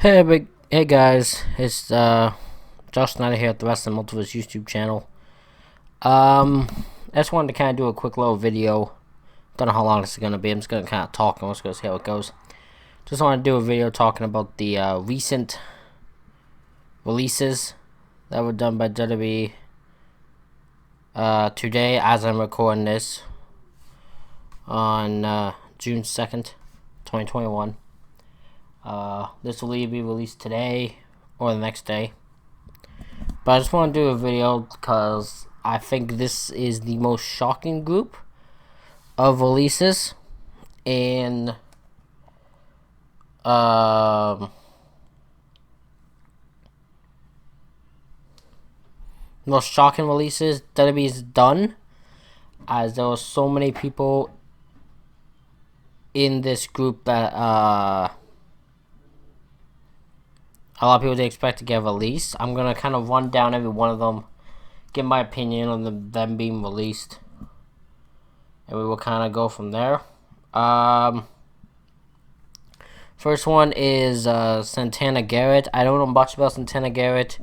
Hey guys, it's Josh Snyder here at the Wrestling Multiverse YouTube channel. I just wanted to kind of do a quick little video. Don't know how long this is gonna be. I'm just gonna kind of talk and we're just gonna see how it goes. Just want to do a video talking about the recent releases that were done by WWE today, as I'm recording this on June 2nd, 2021. This will either be released today or the next day. But I just want to do a video because I think this is the most shocking group of releases. And most shocking releases WWE's done, as there were so many people in this group that a lot of people didn't expect to get released. I'm gonna kind of run down every one of them, give my opinion on them being released, and we will kind of go from there. First one is Santana Garrett. I don't know much about Santana Garrett.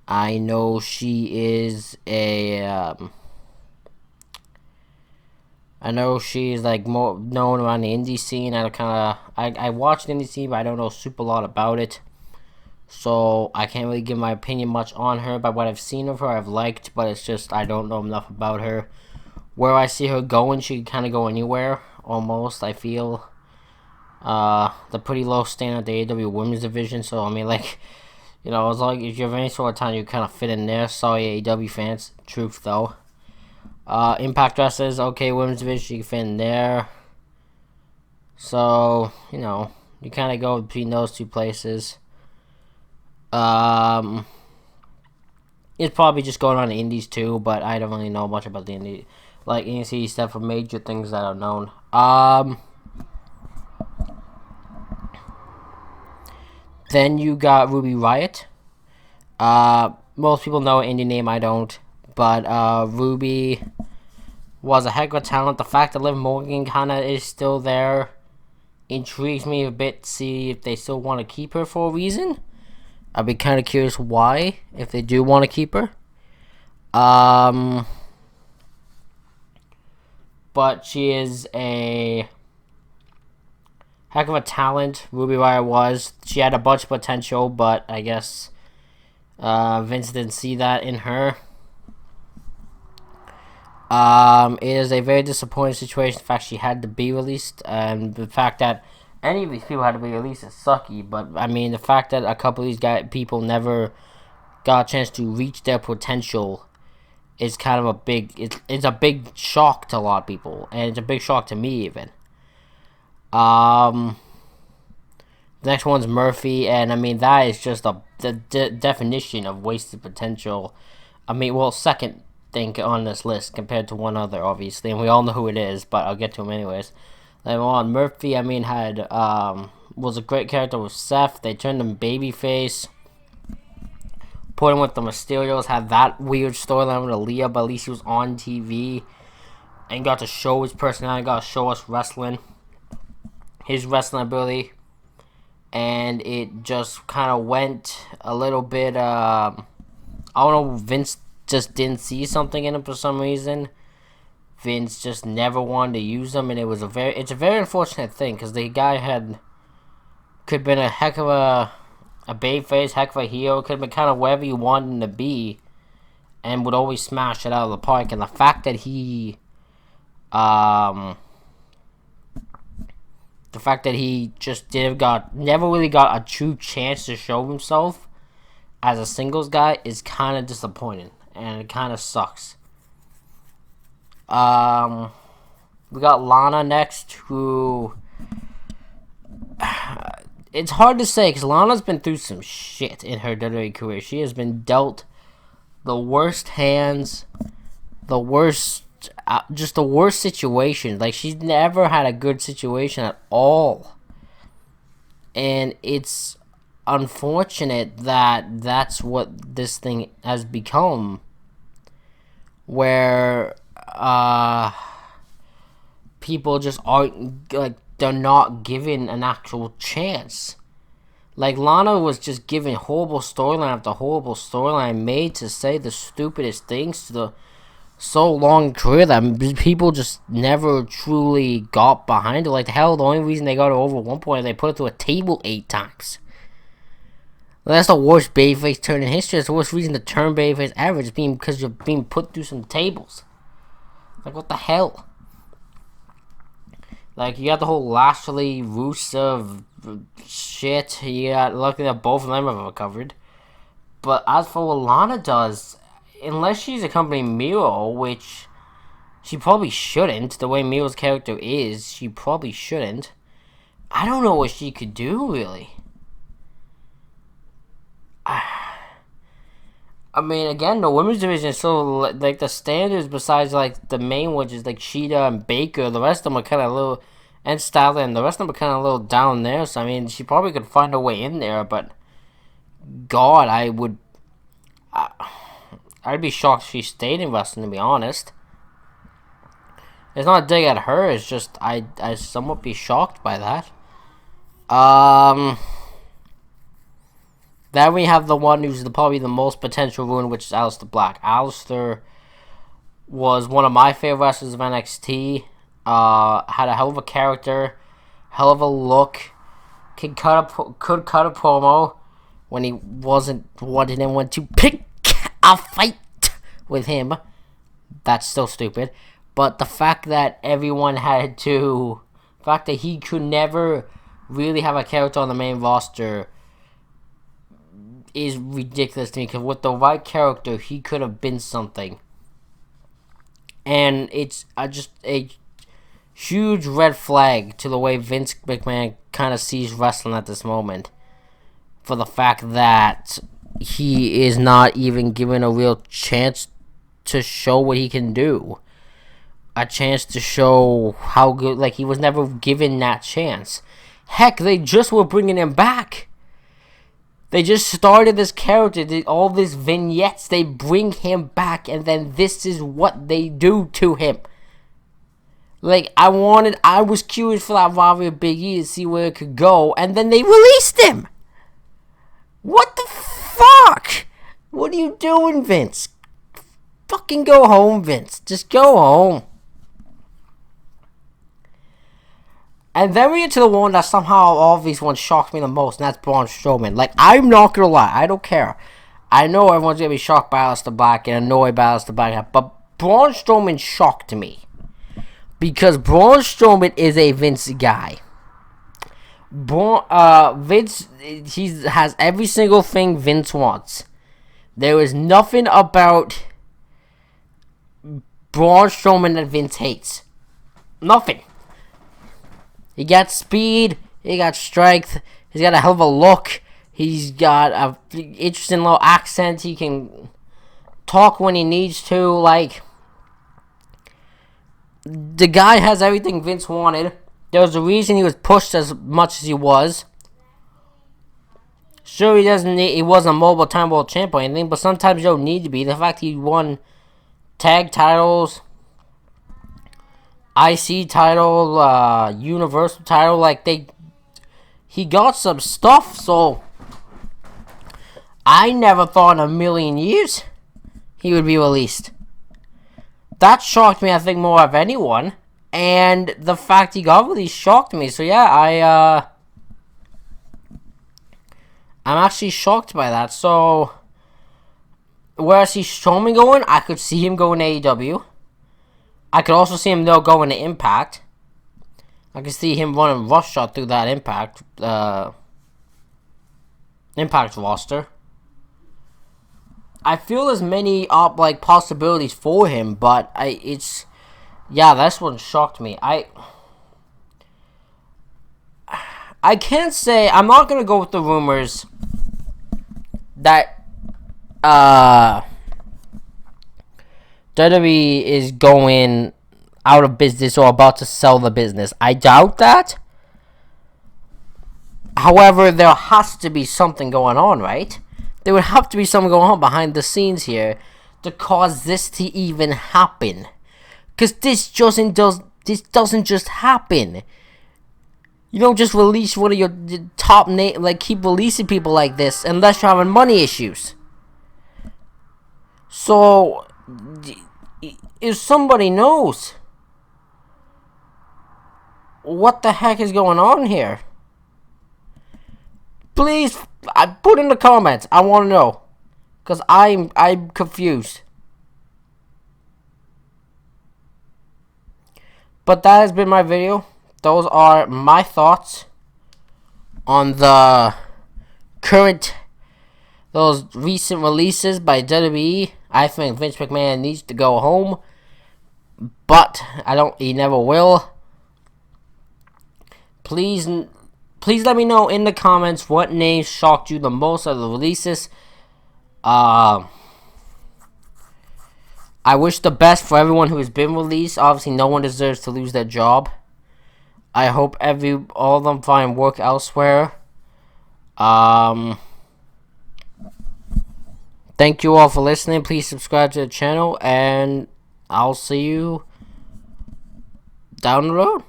I know she is I know she's like more known around the indie scene. I watched the indie scene, but I don't know super lot about it. So I can't really give my opinion much on her. By what I've seen of her, I've liked, but it's just I don't know enough about her. Where I see her going, she can kind of go anywhere, almost, I feel. The pretty low stand at the AEW Women's Division, so I mean, like, you know, as long as you have any sort of time, you kind of fit in there. Sorry, AEW fans. Truth, though. Impact Wrestlers, okay, Women's Division, you can fit in there. So, you know, you kind of go between those two places. It's probably just going on the indies too, but I don't really know much about the indie, like indie stuff for major things that are known. Then you got Ruby Riott. Most people know her indie name, I don't, but Ruby was a heck of a talent. The fact that Liv Morgan kind of is still there intrigues me a bit to see if they still want to keep her for a reason. I'd be kind of curious why, if they do want to keep her. But she is a heck of a talent. Ruby Riott was. She had a bunch of potential, but I guess Vince didn't see that in her. It is a very disappointing situation. The fact she had to be released, and the fact that any of these people had to be released is sucky. But I mean, the fact that a couple of these people never got a chance to reach their potential is kind of a big. It's a big shock to a lot of people, and it's a big shock to me even. The next one's Murphy, and I mean that is just the definition of wasted potential. I mean, well, second thing on this list compared to one other, obviously, and we all know who it is, but I'll get to him anyways. Like, on Murphy, I mean, was a great character with Seth. They turned him babyface, put him with the Mysterios, had that weird storyline with Aaliyah, but at least he was on TV and got to show his personality, got to show us wrestling, his wrestling ability, and it just kind of went a little bit, I don't know, Vince just didn't see something in him for some reason. Vince just never wanted to use him, and it's a very unfortunate thing, because the guy could have been a heck of a babyface, heck of a heel, could have been kind of wherever you wanted him to be, and would always smash it out of the park. And the fact that he just never really got a true chance to show himself as a singles guy is kind of disappointing, and it kind of sucks. We got Lana next, who it's hard to say because Lana's been through some shit in her WWE career. She has been dealt the worst hands, the worst situation. Like, she's never had a good situation at all, and it's unfortunate that that's what this thing has become, where people just aren't, like, they're not given an actual chance. Like, Lana was just giving horrible storyline after horrible storyline, made to say the stupidest things to the so long career that people just never truly got behind it. Like, the hell, the only reason they got it over at one point, they put it through a table 8 times. That's the worst babyface turn in history. It's the worst reason to turn babyface ever, just being because you're being put through some tables. Like, what the hell? Like, you got the whole Lashley, Rusev shit. You got, luckily that both of them have recovered. But as for what Lana does, unless she's accompanying Miro, which she probably shouldn't, the way Miro's character is, she probably shouldn't. I don't know what she could do, really. I mean, again, the women's division is so, like, the standards besides, like, the main ones is, like, Sheeta and Baker. The rest of them are kind of a little, and Styler, and the rest of them are kind of a little down there. So, I mean, she probably could find her way in there, but God, I'd be shocked if she stayed in wrestling, to be honest. It's not a dig at her, it's just, I somewhat be shocked by that. Then we have the one who's probably the most potential ruin, which is Aleister Black. Aleister was one of my favorite wrestlers of NXT. Had a hell of a character, hell of a look. Could cut a promo when he wasn't wanting anyone to pick a fight with him. That's still stupid. But the fact that everyone had to... The fact that he could never really have a character on the main roster is ridiculous to me, because with the right character, he could have been something. And it's just a huge red flag to the way Vince McMahon kind of sees wrestling at this moment, for the fact that he is not even given a real chance to show what he can do. A chance to show how good, like, he was never given that chance. Heck, they just were bringing him back. They just started this character, did all these vignettes, they bring him back, and then this is what they do to him. Like, I was curious for that rivalry of Big E to see where it could go, and then they released him! What the fuck? What are you doing, Vince? Fucking go home, Vince. Just go home. And then we get to the one that somehow all of these ones shocked me the most, and that's Braun Strowman. Like, I'm not gonna lie, I don't care. I know everyone's gonna be shocked by Aleister Black and annoyed by Aleister Black, but Braun Strowman shocked me. Because Braun Strowman is a Vince guy. Vince, he has every single thing Vince wants. There is nothing about Braun Strowman that Vince hates. Nothing. He got speed, he got strength, he's got a hell of a look, he's got a interesting little accent, he can talk when he needs to, like, the guy has everything Vince wanted. There was a reason he was pushed as much as he was. Sure, he wasn't a mobile time world champ or anything, but sometimes you don't need to be. The fact he won tag titles, IC title, Universal title, like, he got some stuff, so I never thought in a million years he would be released. That shocked me, I think, more of anyone, and the fact he got released shocked me, so yeah, I'm actually shocked by that. So where I see Strowman going, I could see him going to AEW. I could also see him, though, going to Impact. I could see him running roughshod through that Impact roster. I feel there's many possibilities for him, but this one shocked me. I can't say, I'm not gonna go with the rumors that WWE is going out of business or about to sell the business. I doubt that. However, there has to be something going on, right? There would have to be something going on behind the scenes here to cause this to even happen. Because this doesn't just happen. You don't just release one of your top name, like keep releasing people like this unless you're having money issues. So, if somebody knows what the heck is going on here, please, I put in the comments. I want to know, cause I'm confused. But that has been my video. Those are my thoughts on the those recent releases by WWE. I think Vince McMahon needs to go home, but he never will. Please let me know in the comments what names shocked you the most of the releases. I wish the best for everyone who has been released. Obviously, no one deserves to lose their job. I hope all of them find work elsewhere. Thank you all for listening. Please subscribe to the channel, and I'll see you down the road.